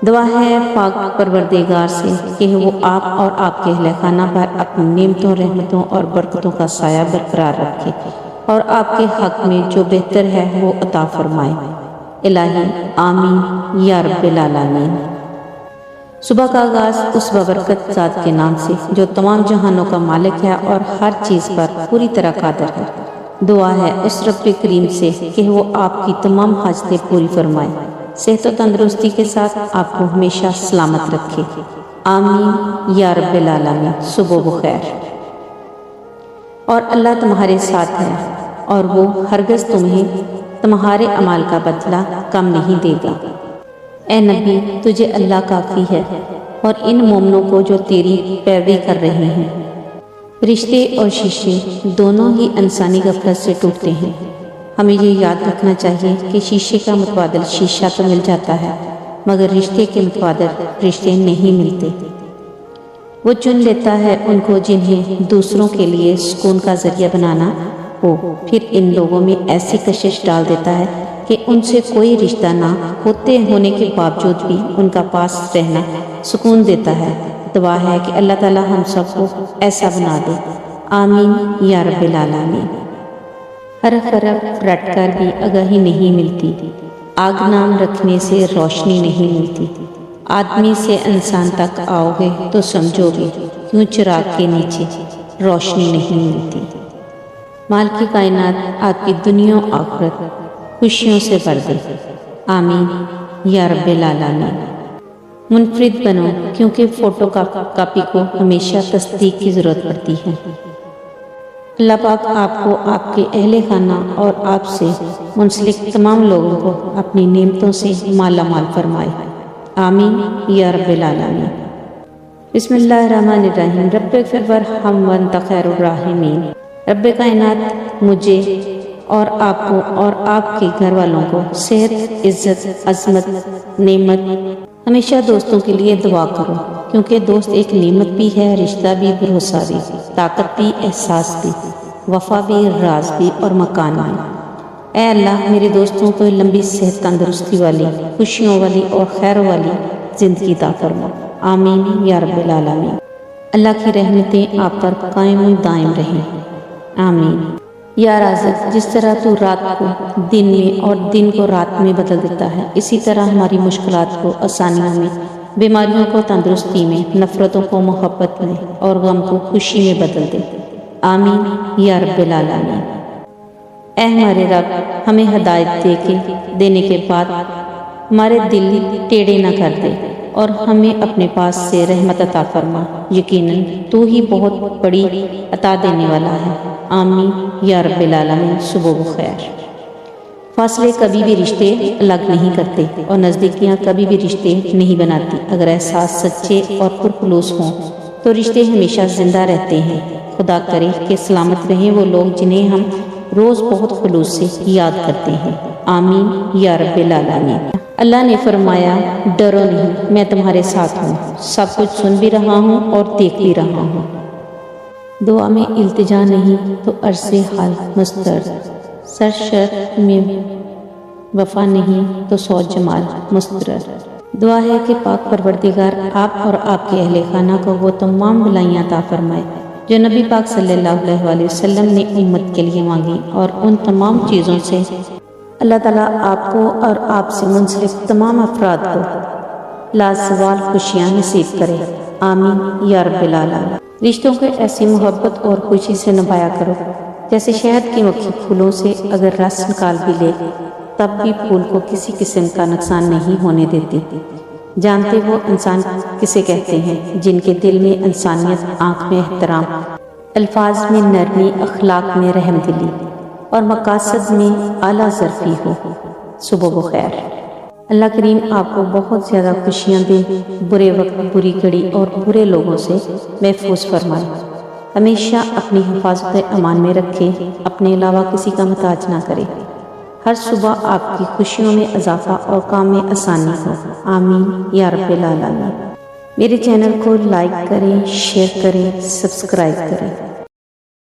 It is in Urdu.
دعا ہے پاک پروردگار سے کہ وہ آپ اور آپ کے اہل خانہ پر اپنی نعمتوں، رحمتوں اور برکتوں کا سایہ برقرار رکھے اور آپ کے حق میں جو بہتر ہے وہ عطا فرمائے۔ الہی آمین یا رب العالمین۔ صبح کا آغاز اس بابرکت ذات کے نام سے جو تمام جہانوں کا مالک ہے اور ہر چیز پر پوری طرح قادر ہے۔ دعا ہے اس رب کریم سے کہ وہ آپ کی تمام حاجتیں پوری فرمائے، صحت و تندرستی کے ساتھ آپ کو ہمیشہ سلامت رکھے۔ آمین یا رب العالمین۔ صبح بخیر۔ اور اللہ تمہارے ساتھ ہے اور وہ ہرگز تمہیں تمہارے اعمال کا بدلہ کم نہیں دے گا۔ اے نبی، تجھے اللہ کافی ہے اور ان مومنوں کو جو تیری پیروی کر رہے ہیں۔ رشتے اور شیشے دونوں ہی انسانی غفلت سے ٹوٹتے ہیں۔ ہمیں یہ یاد رکھنا چاہیے کہ شیشے کا متبادل شیشہ تو مل جاتا ہے مگر رشتے کے متبادل رشتے نہیں ملتے۔ وہ چن لیتا ہے ان کو جنہیں دوسروں کے لیے سکون کا ذریعہ بنانا ہو، پھر ان لوگوں میں ایسی کشش ڈال دیتا ہے کہ ان سے کوئی رشتہ نہ ہونے کے باوجود بھی ان کا پاس رہنا سکون دیتا ہے۔ دعا ہے کہ اللہ تعالی ہم سب کو ایسا بنا دے۔ آمین یا رب العالمین۔ حرف رٹ کر بھی آگاہی نہیں ملتی، آگ نام رکھنے سے روشنی نہیں ملتی۔ آدمی سے انسان تک آؤ گے تو سمجھو گے کیوں چراغ کے نیچے روشنی نہیں ملتی۔ مال کی کائنات آپ کی دنیا و آخرت خوشیوں سے بھر دے۔ آمین یا رب العالمین۔ منفرد بنو کیونکہ فوٹو کاپی کو ہمیشہ تصدیق کی ضرورت پڑتی ہے۔ اللہ پاک آپ کو، آپ کے اہل خانہ اور آپ سے منسلک تمام لوگوں کو اپنی نعمتوں سے مالا مال فرمائے۔ آمین یا رب العالمین۔ بسم اللہ الرحمن الرحیم۔ رب اغفر وارحم وانت خیر الراحمین۔ رب کائنات مجھے اور آپ کو اور آپ کے گھر والوں کو صحت، عزت، عظمت، نعمت، ہمیشہ دوستوں کے لیے دعا کرو کیونکہ دوست ایک نعمت بھی ہے، رشتہ بھی، بھروسہ بھی، طاقت بھی، احساس بھی، وفا بھی، راز بھی اور مکان بھی۔ اے اللہ میرے دوستوں کو لمبی صحت، تندرستی والی، خوشیوں والی اور خیر والی زندگی عطا فرما۔ آمین یا رب العالمین۔ اللہ کی رحمتیں آپ پر قائم و دائم رہیں۔ آمین۔ یا رازق، جس طرح تو رات کو دن میں اور دن کو رات میں بدل دیتا ہے، اسی طرح ہماری مشکلات کو آسانیوں میں، بیماریوں کو تندرستی میں، نفرتوں کو محبت میں اور غم کو خوشی میں بدل دے۔ آمین یا رب العالمین۔ اے ہمارے رب، ہمیں ہدایت دینے کے بعد ہمارے دل ٹیڑھے نہ کر دے اور ہمیں اپنے پاس سے رحمت عطا فرما، یقیناً تو ہی بہت بڑی عطا دینے والا ہے۔ آمین یا رب العالمین۔ صبح بخیر۔ فاصلے کبھی بھی رشتے الگ نہیں کرتے اور نزدیکیاں کبھی بھی رشتے نہیں بناتی۔ اگر احساس سچے اور پرخلوص ہوں تو رشتے ہمیشہ زندہ رہتے ہیں۔ خدا کرے کہ سلامت رہیں وہ لوگ جنہیں ہم روز بہت خلوص سے یاد کرتے ہیں۔ آمین یا رب العالمین۔ اللہ نے فرمایا، ڈرو نہیں، میں تمہارے ساتھ ہوں، سب کچھ سن بھی رہا ہوں اور دیکھ بھی رہا ہوں۔ دعا میں التجا نہیں تو عرض حال مسترد، سرشت میں وفا نہیں تو سو جمال مسترد۔ دعا ہے کہ پاک پروردگار آپ اور آپ کے اہل خانہ کو وہ تمام بلائیاں عطا فرمائے جو نبی پاک صلی اللہ علیہ وسلم نے امت کے لیے مانگی، اور ان تمام چیزوں سے اللہ تعالیٰ آپ کو اور آپ سے منسلک تمام افراد کو لازوال خوشیاں نصیب کرے۔ آمین یا رب العالمین۔ رشتوں کو ایسی محبت اور خوشی سے نبھایا کرو جیسے شہد کی مکھی پھولوں سے اگر رس نکال بھی لے تب بھی پھول کو کسی قسم کا نقصان نہیں ہونے دیتی۔ جانتے وہ انسان کسے کہتے ہیں جن کے دل میں انسانیت، آنکھ میں احترام، الفاظ میں نرمی، اخلاق میں رحم دلی اور مقاصد میں اعلیٰ ظرفی ہو۔ صبح بخیر۔ اللہ کریم آپ کو بہت زیادہ خوشیاں دے، برے وقت، بری گھڑی اور برے لوگوں سے محفوظ فرمائے، ہمیشہ اپنی حفاظت امان میں رکھے، اپنے علاوہ کسی کا محتاج نہ کرے، ہر صبح آپ کی خوشیوں میں اضافہ اور کام میں آسانی ہو۔ آمین یا رب العالمین۔ میرے چینل کو لائک کریں، شیئر کریں، سبسکرائب کریں۔